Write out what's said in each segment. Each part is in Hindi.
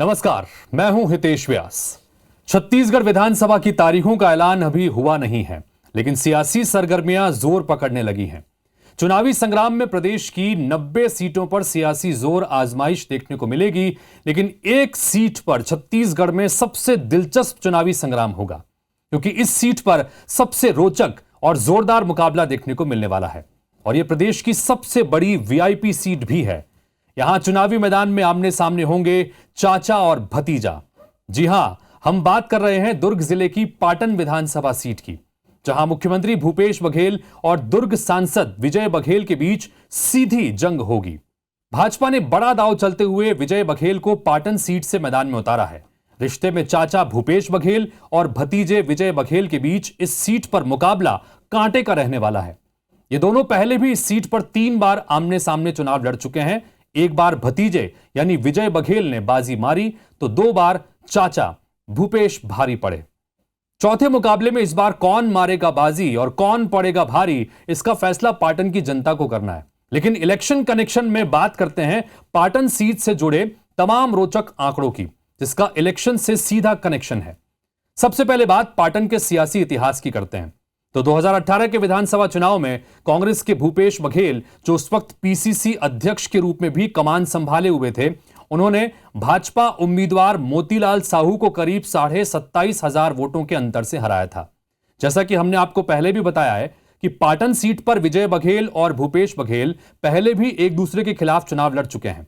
नमस्कार, मैं हूं हितेश व्यास। छत्तीसगढ़ विधानसभा की तारीखों का ऐलान अभी हुआ नहीं है, लेकिन सियासी सरगर्मियां जोर पकड़ने लगी हैं। चुनावी संग्राम में प्रदेश की 90 सीटों पर सियासी जोर आजमाइश देखने को मिलेगी, लेकिन एक सीट पर छत्तीसगढ़ में सबसे दिलचस्प चुनावी संग्राम होगा, क्योंकि इस सीट पर सबसे रोचक और जोरदार मुकाबला देखने को मिलने वाला है और यह प्रदेश की सबसे बड़ी वीआईपी सीट भी है। यहां चुनावी मैदान में आमने सामने होंगे चाचा और भतीजा। जी हां, हम बात कर रहे हैं दुर्ग जिले की पाटन विधानसभा सीट की, जहां मुख्यमंत्री भूपेश बघेल और दुर्ग सांसद विजय बघेल के बीच सीधी जंग होगी। भाजपा ने बड़ा दांव चलते हुए विजय बघेल को पाटन सीट से मैदान में उतारा है। रिश्ते में चाचा भूपेश बघेल और भतीजे विजय बघेल के बीच इस सीट पर मुकाबला कांटे का रहने वाला है। ये दोनों पहले भी इस सीट पर 3 बार आमने सामने चुनाव लड़ चुके हैं। एक बार भतीजे यानी विजय बघेल ने बाजी मारी तो 2 बार चाचा भूपेश भारी पड़े। चौथे मुकाबले में इस बार कौन मारेगा बाजी और कौन पड़ेगा भारी, इसका फैसला पाटन की जनता को करना है। लेकिन इलेक्शन कनेक्शन में बात करते हैं पाटन सीट से जुड़े तमाम रोचक आंकड़ों की, जिसका इलेक्शन से सीधा कनेक्शन है। सबसे पहले बात पाटन के सियासी इतिहास की करते हैं तो 2018 के विधानसभा चुनाव में कांग्रेस के भूपेश बघेल, जो उस वक्त पीसीसी अध्यक्ष के रूप में भी कमान संभाले हुए थे, उन्होंने भाजपा उम्मीदवार मोतीलाल साहू को करीब 27,500 वोटों के अंतर से हराया था। जैसा कि हमने आपको पहले भी बताया है कि पाटन सीट पर विजय बघेल और भूपेश बघेल पहले भी एक दूसरे के खिलाफ चुनाव लड़ चुके हैं।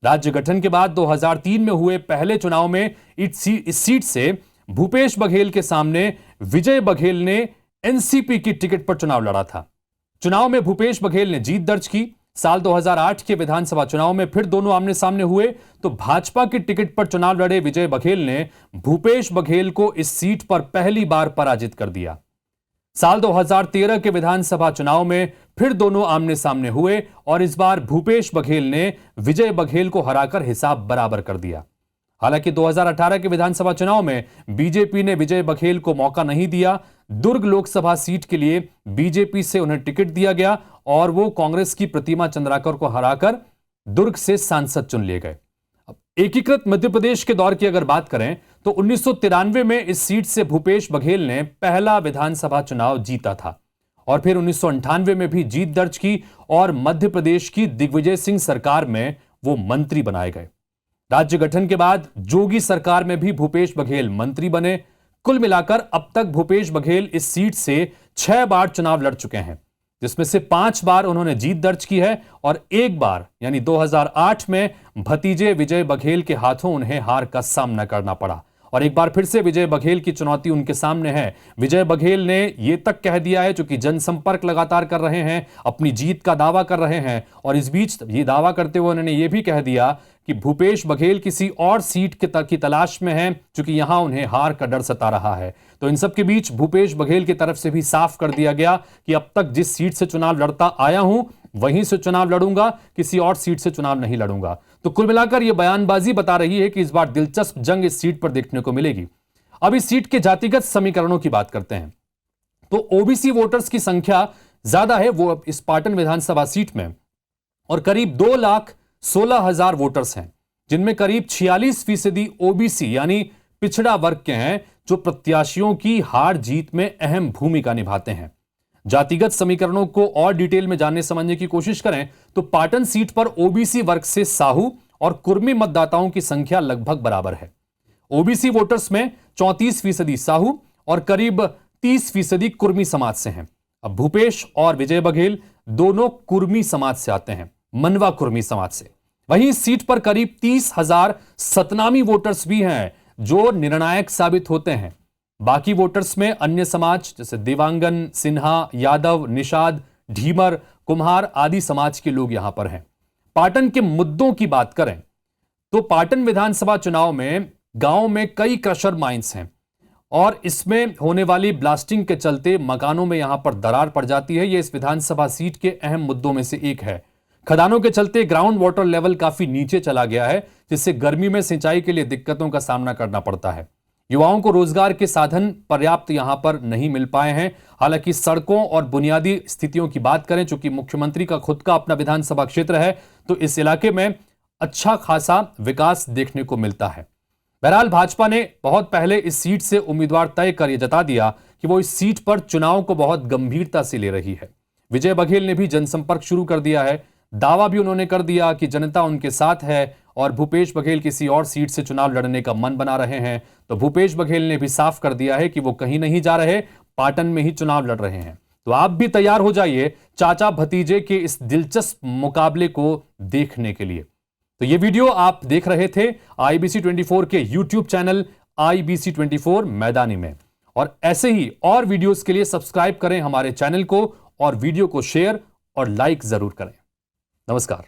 राज्य गठन के बाद 2003 में हुए पहले चुनाव में इस सीट से भूपेश बघेल के सामने विजय बघेल ने एनसीपी की टिकट पर चुनाव लड़ा था। चुनाव में भूपेश बघेल ने जीत दर्ज की। साल 2008 के विधानसभा चुनाव में फिर दोनों आमने सामने हुए तो भाजपा की टिकट पर चुनाव लड़े विजय बघेल ने भूपेश बघेल को इस सीट पर पहली बार पराजित कर दिया। साल 2013 के विधानसभा चुनाव में फिर दोनों आमने सामने हुए और इस बार भूपेश बघेल ने विजय बघेल को हराकर हिसाब बराबर कर दिया। हालांकि 2018 के विधानसभा चुनाव में बीजेपी ने विजय बघेल को मौका नहीं दिया। दुर्ग लोकसभा सीट के लिए बीजेपी से उन्हें टिकट दिया गया और वो कांग्रेस की प्रतिमा चंद्राकर को हराकर दुर्ग से सांसद चुन लिए गए। अब एकीकृत मध्य प्रदेश के दौर की अगर बात करें तो 1993 में इस सीट से भूपेश बघेल ने पहला विधानसभा चुनाव जीता था और फिर 1998 में भी जीत दर्ज की और मध्य प्रदेश की दिग्विजय सिंह सरकार में वो मंत्री बनाए गए। राज्य गठन के बाद जोगी सरकार में भी भूपेश बघेल मंत्री बने। कुल मिलाकर अब तक भूपेश बघेल इस सीट से 6 बार चुनाव लड़ चुके हैं, जिसमें से 5 बार उन्होंने जीत दर्ज की है और 1 बार यानी 2008 में भतीजे विजय बघेल के हाथों उन्हें हार का सामना करना पड़ा। और एक बार फिर से विजय बघेल की चुनौती उनके सामने है। विजय बघेल ने यह तक कह दिया है, चूंकि जनसंपर्क लगातार कर रहे हैं, अपनी जीत का दावा कर रहे हैं और इस बीच ये दावा करते हुए उन्होंने यह भी कह दिया कि भूपेश बघेल किसी और सीट की तलाश में हैं, क्योंकि यहां उन्हें हार का डर सता रहा है। तो इन सब के बीच भूपेश बघेल की तरफ से भी साफ कर दिया गया कि अब तक जिस सीट से चुनाव लड़ता आया हूं वहीं से चुनाव लड़ूंगा, किसी और सीट से चुनाव नहीं लड़ूंगा। तो कुल मिलाकर यह बयानबाजी बता रही है कि इस बार दिलचस्प जंग इस सीट पर देखने को मिलेगी। अब इस सीट के जातिगत समीकरणों की बात करते हैं तो ओबीसी वोटर्स की संख्या ज्यादा है वो इस पाटन विधानसभा सीट में और करीब 2,16,000 वोटर्स हैं, जिनमें करीब 46% ओबीसी यानी पिछड़ा वर्ग के हैं, जो प्रत्याशियों की हार जीत में अहम भूमिका निभाते हैं। जातिगत समीकरणों को और डिटेल में जानने समझने की कोशिश करें तो पाटन सीट पर ओबीसी वर्ग से साहू और कुर्मी मतदाताओं की संख्या लगभग बराबर है। ओबीसी वोटर्स में 34% साहू और करीब 30% कुर्मी समाज से हैं। अब भूपेश और विजय बघेल दोनों कुर्मी समाज से आते हैं, मनवा कुर्मी समाज से। वहीं इस सीट पर करीब 30,000 सतनामी वोटर्स भी हैं, जो निर्णायक साबित होते हैं। बाकी वोटर्स में अन्य समाज जैसे देवांगन, सिन्हा, यादव, निषाद, ढीमर, कुम्हार आदि समाज के लोग यहां पर हैं। पाटन के मुद्दों की बात करें तो पाटन विधानसभा चुनाव में गांव में कई क्रशर माइंस हैं और इसमें होने वाली ब्लास्टिंग के चलते मकानों में यहां पर दरार पड़ जाती है। यह इस विधानसभा सीट के अहम मुद्दों में से एक है। खदानों के चलते ग्राउंड वाटर लेवल काफी नीचे चला गया है, जिससे गर्मी में सिंचाई के लिए दिक्कतों का सामना करना पड़ता है। युवाओं को रोजगार के साधन पर्याप्त यहां पर नहीं मिल पाए हैं। हालांकि सड़कों और बुनियादी स्थितियों की बात करें, चूंकि मुख्यमंत्री का खुद का अपना विधानसभा क्षेत्र है, तो इस इलाके में अच्छा खासा विकास देखने को मिलता है। बहरहाल भाजपा ने बहुत पहले इस सीट से उम्मीदवार तय कर यह जता दिया कि वो इस सीट पर चुनाव को बहुत गंभीरता से ले रही है। विजय बघेल ने भी जनसंपर्क शुरू कर दिया है। दावा भी उन्होंने कर दिया कि जनता उनके साथ है और भूपेश बघेल किसी और सीट से चुनाव लड़ने का मन बना रहे हैं। तो भूपेश बघेल ने भी साफ कर दिया है कि वो कहीं नहीं जा रहे, पाटन में ही चुनाव लड़ रहे हैं। तो आप भी तैयार हो जाइए चाचा भतीजे के इस दिलचस्प मुकाबले को देखने के लिए। तो ये वीडियो आप देख रहे थे IBC 24 के YouTube चैनल IBC 24 मैदानी में। और ऐसे ही और वीडियोस के लिए सब्सक्राइब करें हमारे चैनल को और वीडियो को शेयर और लाइक जरूर करें। नमस्कार।